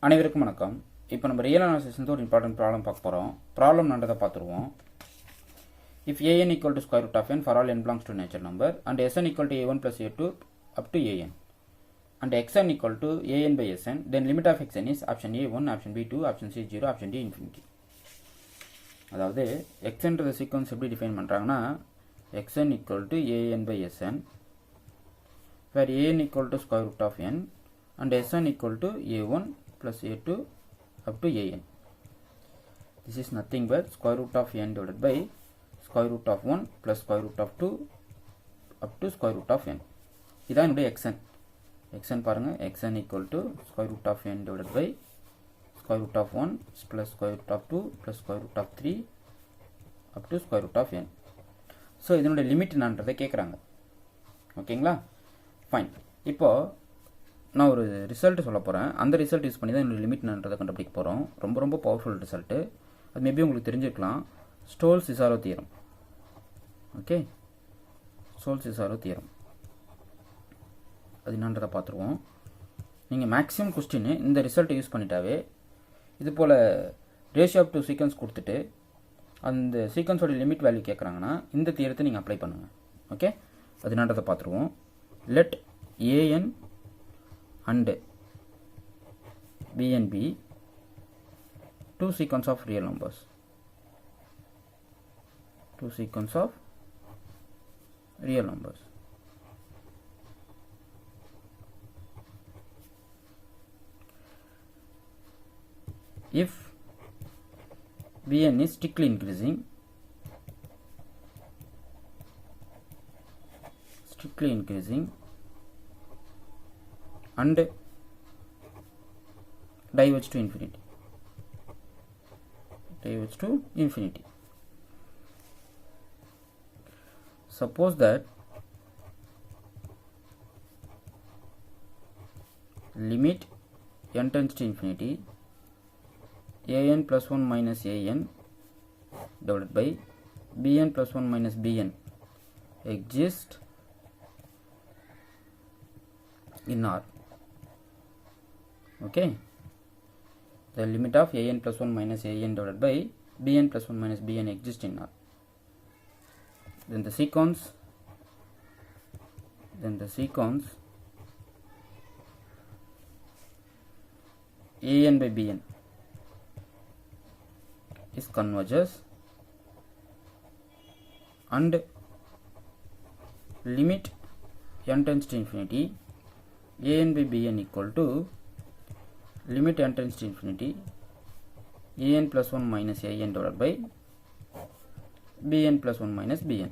அனைவருக்கும் வணக்கம். இப்போ நம்ம ரியல் அனாலிசிஸ் ஒரு இம்பார்ட்டன்ட் ப்ராப்ளம் பார்க்க போகிறோம். ப்ராப்ளம் நடந்ததை பார்த்துருவோம். If an equal to square root of n for all n belongs to natural number and sn equal to a1 plus a2 up to an and xn equal to an by sn, then limit of xn is option a1, option b 2, option c 0, option d infinity. அதாவது xன்ற sequence எப்படி define பண்ணுறாங்கன்னா xn equal to an by sn where an equal to square root of n and sn equal to a1 plus a2 up to an. This is nothing but square root of n divided by square root of 1 plus square root of 2 up to square root of n. இதான் என்னுடைய xn. xn பாருங்க, xn equal to square root of n divided by square root of 1 plus square root of 2 plus square root of 3 up to square root of n. So இதனுடைய limit என்னன்றதை கேட்குறாங்க. ஓகேங்களா? Fine. இப்போது நான் ஒரு result சொல்ல போகிறேன். அந்த ரிசல்ட் யூஸ் பண்ணி தான் என்னோட லிமிட் என்னன்றதை கண்டுபிடிக்க போகிறோம். ரொம்ப பவர்ஃபுல் ரிசல்ட்டு. அது மேபி உங்களுக்கு தெரிஞ்சிருக்கலாம். ஸ்டோல்ஸ்-இசாரோ தியரம். ஓகே, ஸ்டோல்ஸ்-இசாரோ தியரம் அது என்னன்றதை பார்த்துருவோம். நீங்கள் மேக்ஸிமம் கொஸ்டின் இந்த ரிசல்ட்டை யூஸ் பண்ணிட்டாவே இது போல் ரேஷியோ ஆஃப் 2 சீக்வன்ஸ் கொடுத்துட்டு அந்த சீக்வன்ஸோட லிமிட் வேல்யூ கேட்குறாங்கன்னா இந்த தியரத்தை நீங்கள் அப்ளை பண்ணுங்கள். ஓகே, அது என்னன்றதை பார்த்துருவோம். Let an and bn be 2 sequence of real numbers. 2 sequence of real numbers. If bn is strictly increasing and diverge to infinity. Suppose that limit n tends to infinity an plus 1 minus an divided by bn plus 1 minus bn exists in R. Okay, the limit of an plus 1 minus an divided by bn plus 1 minus bn exists in R. Then the sequence an by bn is converges and limit n tends to infinity an by bn equal to limit n tends to infinity an plus 1 minus an divided by bn plus 1 minus bn.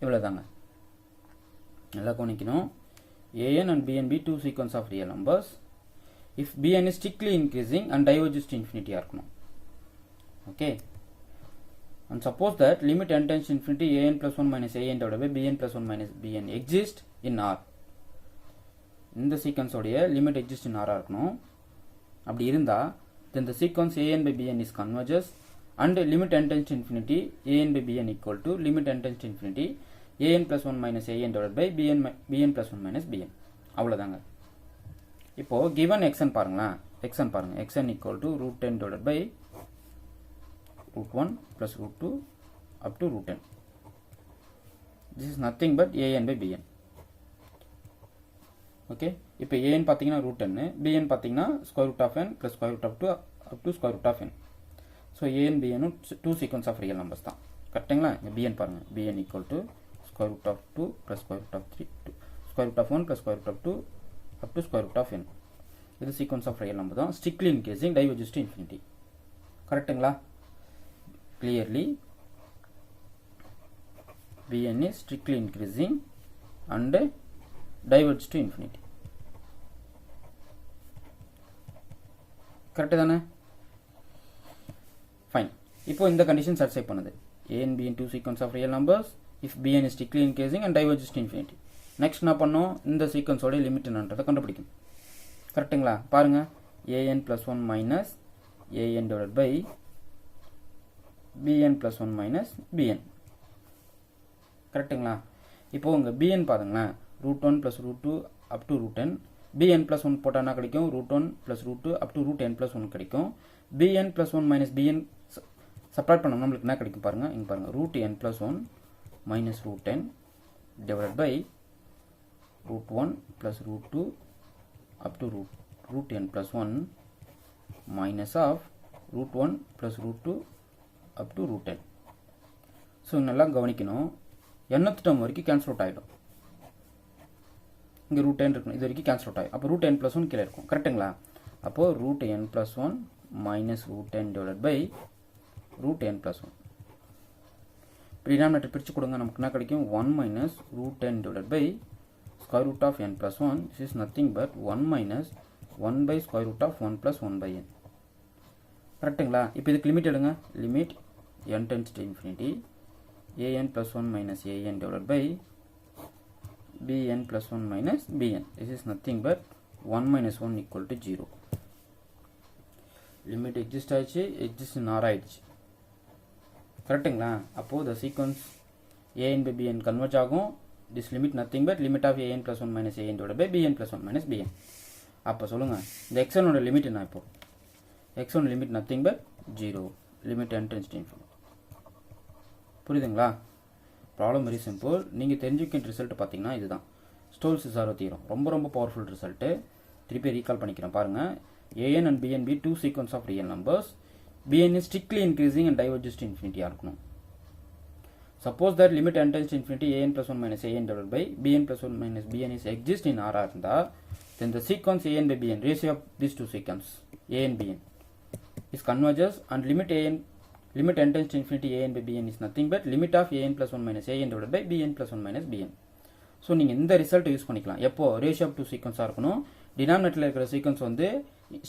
இவ்வளோதாங்க. நல்லா கவனிக்கணும். an and bn be 2 sequence of real numbers if bn is strictly increasing and diverges to infinity இருக்கணும். Okay, and suppose that limit n tends to infinity an plus 1 minus an divided by bn plus 1 minus bn exist in R. இந்த sequence உடைய limit exist in ஆரா இருக்கணும். அப்படி இருந்தால் then the sequence an by bn is converges and limit n tends to infinity an by bn equal to limit n tends to infinity an plus 1 minus an divided by bn plus 1 minus bn. அவ்வளோதாங்க. இப்போது given xn பாருங்களேன். xn equal to root 10 divided by root 1 plus root 2 up to root 10. This is nothing but an by bn. Okay, இப்போ an பார்த்தீங்கன்னா root 10, bn பார்த்தீங்கன்னா square root of n plus square root of 2 up to square root of n. So an bn 2 sequence of real numbers தான். கரெக்டுங்களா? இங்கே bn பாருங்கள். bn equal to square root of 2 plus square root of 3 square root of 1 plus square root of 2 up to square root of n. இது sequence of real number தான். Strictly increasing diverges to infinity. கரெக்டுங்களா? Clearly bn is strictly increasing and diverge to infinity. Correct தானே? Fine. இப்போ இந்த condition satisfy பண்ணுது. an bn 2 sequence of real numbers if bn is strictly increasing and diverges to infinity. Next என்ன பண்ணோம்? இந்த சீக்வன்ஸோட limit என்னன்றதை கண்டுபிடிக்கும். கரெக்டுங்களா? பாருங்க, an plus 1 minus an divided by bn plus 1 minus bn. கரெக்டுங்களா? இப்போ உங்கள் bn பாருங்களேன், root 1 plus root 2 up to root n bn plus 1 போட்டால் என்ன கிடைக்கும் root 1 plus root 2 up to root n plus 1 கிடைக்கும். bn plus 1 minus bn subtract பண்ணோம் நம்மளுக்கு என்ன கிடைக்கும் பாருங்கள். இங்கே பாருங்கள் root n plus 1 minus root 10 divide by root 1 plus root 2 up to root n plus 1 minus of root 1 plus root 2 up to root 10. So நல்லா கவனிக்கணும். nth டேர்ம் வரைக்கும் கேன்சல் அவுட் ஆகிடும். இங்கே ரூட் 10 இருக்கணும், இது வரைக்கும் கேன்சல் அவுட் ஆகும். அப்போ ரூட் n plus 1 கீழே இருக்கும். கரெக்டுங்களா? அப்போது root n plus 1 minus root 10 divide by root n plus 1. Denominator பிரித்து கொடுங்க. நமக்கு என்ன கிடைக்கும் 1 minus root 10 divide by square root of n plus 1. This is nothing but 1 minus 1 by square root of 1 plus 1 by n. கரெக்டுங்களா? இப்போ இதுக்கு limit எடுங்க. Limit n tends to infinity an plus 1 minus an divided by bn plus 1 minus bn. This is nothing but 1 minus 1 equal to 0. Limit exist ஆயிடுச்சு, exist in R ஆயிடுச்சு. கரெக்டுங்களா? அப்போது the sequence an by bn converge ஆகும். This limit nothing but limit of an plus 1 minus an divided by bn plus 1 minus bn. அப்போ சொல்லுங்கள் இந்த x1 ஓட limit என்ன? இப்போ x1 limit nothing but 0. Limit n tends to infinity. புரியுதுங்களா? Problem very simple. நீங்கள் தெரிஞ்சுக்கிற ரிசல்ட் பார்த்தீங்கன்னா இதுதான் ஸ்டோல்ஸ்-சிசாரோ தியரம். ரொம்ப ரொம்ப பவர்ஃபுல் ரிசல்ட்டு. திருப்பி ரீகால் பண்ணிக்கிறேன் பாருங்கள். an and bn be two sequence of real numbers. bn is strictly increasing and diverges to infinity இருக்கணும். Suppose that limit n tends to infinity an plus 1 minus an divided by bn plus 1 minus bn is exist in R இருந்தால் then the sequence an by bn, ratio of these two sequence a and bn is converges and limit n tends to infinity an by bn is nothing but limit of an plus 1 minus an divided by bn plus 1 minus bn. So நீங்கள் இந்த ரிசல்ட்டை use பண்ணிக்கலாம். எப்போ ratio of two சீக்வன்ஸாக இருக்கணும், டினாமினேட்டரில் இருக்கிற sequence வந்து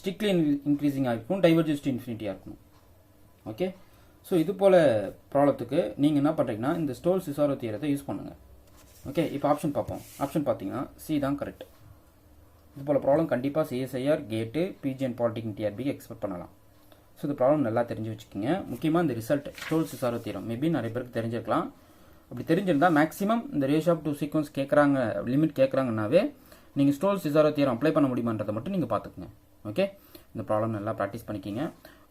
strictly இன்க்ரீசிங்காக இருக்கும், டைவர்ஜஸ் டு இன்ஃபினிட்டியாக இருக்கணும். ஓகே, ஸோ இது போல் ப்ராப்ளத்துக்கு நீங்கள் என்ன பண்ணுறீங்கன்னா இந்த ஸ்டோல்ஸ்-சிசாரோ தியரத்தை யூஸ் பண்ணுங்கள். ஓகே, இப்போ ஆப்ஷன் பார்ப்போம். ஆப்ஷன் பார்த்தீங்கன்னா சி தான் கரெக்ட். இது போல் ப்ராப்ளம் கண்டிப்பாக சிஎஸ்ஐஆர், கேட்டு, பிஜி அண்ட் பாலிடெக்னிக் டிஆர்பிக்கு எக்ஸ்பெக்ட் பண்ணலாம். ஸோ இந்த ப்ராப்ளம் நல்லா தெரிஞ்சு வச்சுக்கோங்க. முக்கியமாக இந்த ரிசல்ட் ஸ்டோல்ஸ்-சிசாரோ தியரம் மேபி நிறைய பேருக்கு தெரிஞ்சிருக்கலாம். அப்படி தெரிஞ்சிருந்தால் மேக்ஸிமம் இந்த ரேஷியோ ஆஃப் டூ சீக்வன்ஸ் கேட்குறாங்க, லிமிட் கேட்குறாங்கன்னாவே நீங்கள் ஸ்டோல்ஸ்-சிசாரோ தியரம் அப்ளை பண்ண முடியுமான்றதை மட்டும் நீங்கள் பார்த்துக்குங்க. ஓகே, இந்த ப்ராப்ளம் நல்லா ப்ராக்டிஸ் பண்ணிக்கிங்க.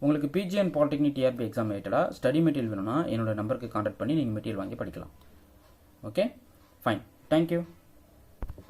உங்களுக்கு PG and polytechnic TRB exam ரிலேட்டடாக ஸ்டடி மெட்டீரியல் வேணும்னா என்னோட நம்பருக்கு கான்டாக்ட் பண்ணி நீங்கள் மெட்டீரியல் வாங்கி படிக்கலாம். Okay, fine, thank you.